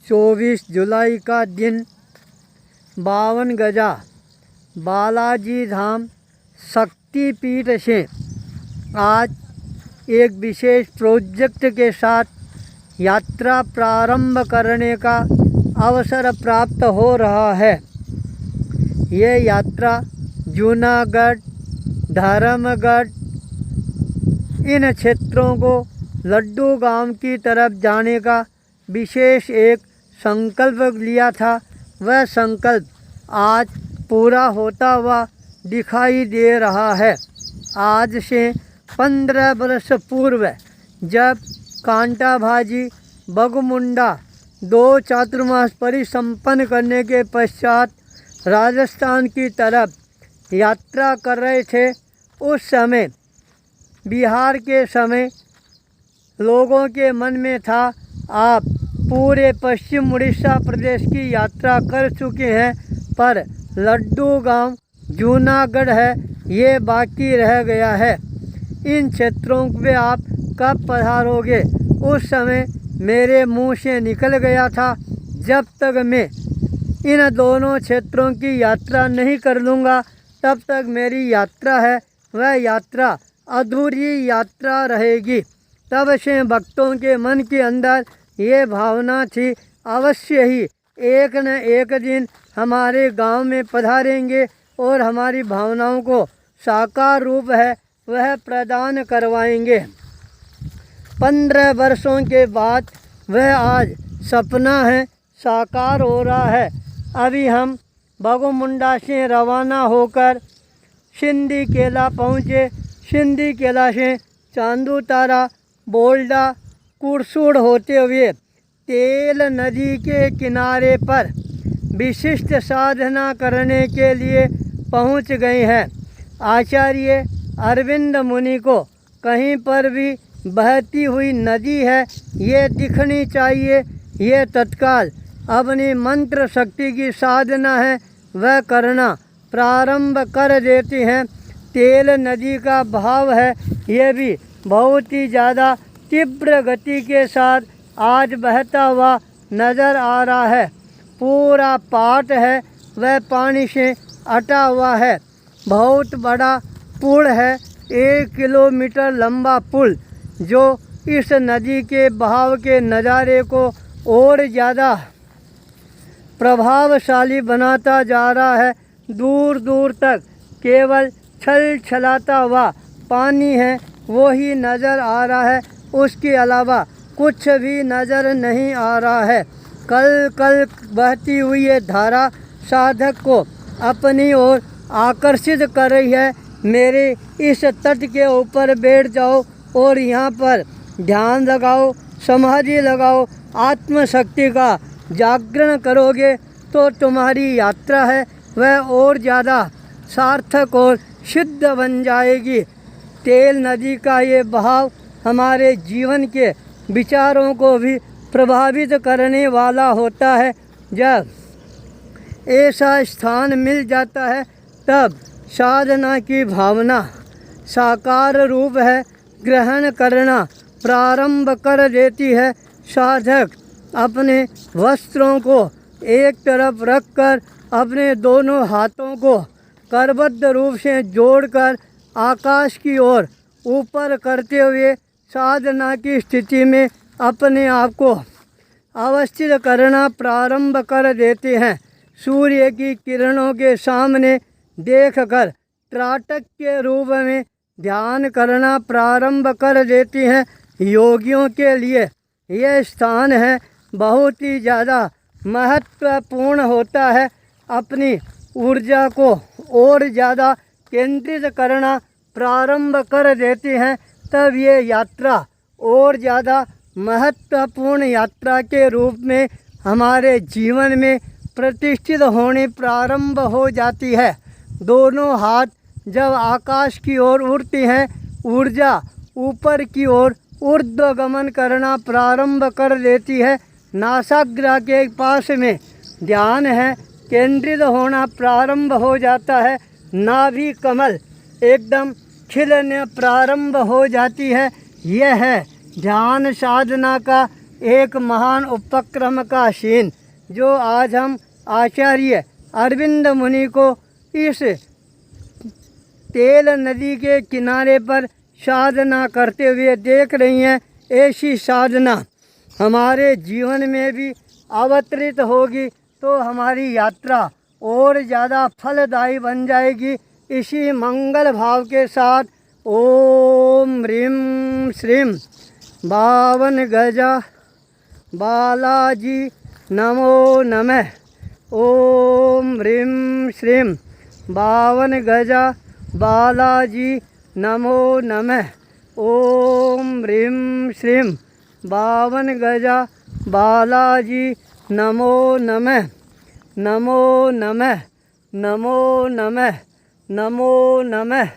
24 जुलाई का दिन 52 गजा बालाजी धाम शक्तिपीठ से आज एक विशेष प्रोजेक्ट के साथ यात्रा प्रारंभ करने का अवसर प्राप्त हो रहा है। ये यात्रा जूनागढ़, धर्मगढ़ इन क्षेत्रों को लड्डू गांव की तरफ जाने का विशेष एक संकल्प लिया था। वह संकल्प आज पूरा होता हुआ दिखाई दे रहा है। आज से 15 वर्ष पूर्व जब कांटाभाजी बगमुंडा 2 चातुर्मास परिसंपन्न करने के पश्चात राजस्थान की तरफ यात्रा कर रहे थे, उस समय बिहार के समय लोगों के मन में था आप पूरे पश्चिम उड़ीसा प्रदेश की यात्रा कर चुके हैं, पर लड्डू गांव जूनागढ़ है ये बाकी रह गया है। इन क्षेत्रों में आप कब पधारोगे? उस समय मेरे मुंह से निकल गया था, जब तक मैं इन दोनों क्षेत्रों की यात्रा नहीं कर लूँगा तब तक मेरी यात्रा है वह यात्रा अधूरी यात्रा रहेगी। तब से भक्तों के मन के अंदर ये भावना थी, अवश्य ही एक न एक दिन हमारे गांव में पधारेंगे और हमारी भावनाओं को साकार रूप है वह प्रदान करवाएंगे। 15 वर्षों के बाद वह आज सपना है साकार हो रहा है। अभी हम बगमुंडा से रवाना होकर सिंधी केला पहुँचे। सिंधी केला से चांदू तारा, बोल्डा, कुरसूड़ होते हुए तेल नदी के किनारे पर विशिष्ट साधना करने के लिए पहुंच गए हैं। आचार्य अरविंद मुनि को कहीं पर भी बहती हुई नदी है ये दिखनी चाहिए। ये तत्काल अपनी मंत्र शक्ति की साधना है वह करना प्रारंभ कर देती हैं। तेल नदी का बहाव है ये भी बहुत ही ज़्यादा तीव्र गति के साथ आज बहता हुआ नज़र आ रहा है। पूरा पाट है वह पानी से अटा हुआ है। बहुत बड़ा पुल है, 1 किलोमीटर लंबा पुल, जो इस नदी के बहाव के नज़ारे को और ज़्यादा प्रभावशाली बनाता जा रहा है। दूर दूर तक केवल छल छलाता हुआ पानी है वो ही नज़र आ रहा है, उसके अलावा कुछ भी नज़र नहीं आ रहा है। कल कल बहती हुई ये धारा साधक को अपनी ओर आकर्षित कर रही है। मेरे इस तट के ऊपर बैठ जाओ और यहाँ पर ध्यान लगाओ, समाधि लगाओ, आत्मशक्ति का जागरण करोगे तो तुम्हारी यात्रा है वह और ज़्यादा सार्थक और सिद्ध बन जाएगी। तेल नदी का ये बहाव हमारे जीवन के विचारों को भी प्रभावित करने वाला होता है। जब ऐसा स्थान मिल जाता है तब साधना की भावना साकार रूप है ग्रहण करना प्रारंभ कर देती है। साधक अपने वस्त्रों को एक तरफ रखकर अपने दोनों हाथों को करबद्ध रूप से जोड़कर आकाश की ओर ऊपर करते हुए साधना की स्थिति में अपने आप को अवस्थित करना प्रारंभ कर देते हैं। सूर्य की किरणों के सामने देखकर त्राटक के रूप में ध्यान करना प्रारंभ कर देती हैं। योगियों के लिए यह स्थान है बहुत ही ज़्यादा महत्वपूर्ण होता है। अपनी ऊर्जा को और ज़्यादा केंद्रित करना प्रारंभ कर देते हैं, तब ये यात्रा और ज़्यादा महत्वपूर्ण यात्रा के रूप में हमारे जीवन में प्रतिष्ठित होने प्रारंभ हो जाती है। दोनों हाथ जब आकाश की ओर उड़ती हैं, ऊर्जा ऊपर की ओर ऊर्ध्वगमन करना प्रारंभ कर देती है। नासाग्र के पास में ध्यान है, केंद्रित होना प्रारंभ हो जाता है। नाभि कमल एकदम खिलने प्रारंभ हो जाती है। यह है ध्यान साधना का एक महान उपक्रम का सीन जो आज हम आचार्य अरविंद मुनि को इस तेल नदी के किनारे पर साधना करते हुए देख रही हैं। ऐसी साधना हमारे जीवन में भी अवतरित होगी तो हमारी यात्रा और ज़्यादा फलदायी बन जाएगी। इसी मंगल भाव के साथ ओम ह्रीं श्रीं बावन गजा बालाजी नमो नमः। ओम ह्रीं श्रीं बावन गजा बालाजी नमो नमः। ओम ह्रीं श्रीं बावन गजा बालाजी नमो नमः। नमो नमः नमो नमः नमो नमः।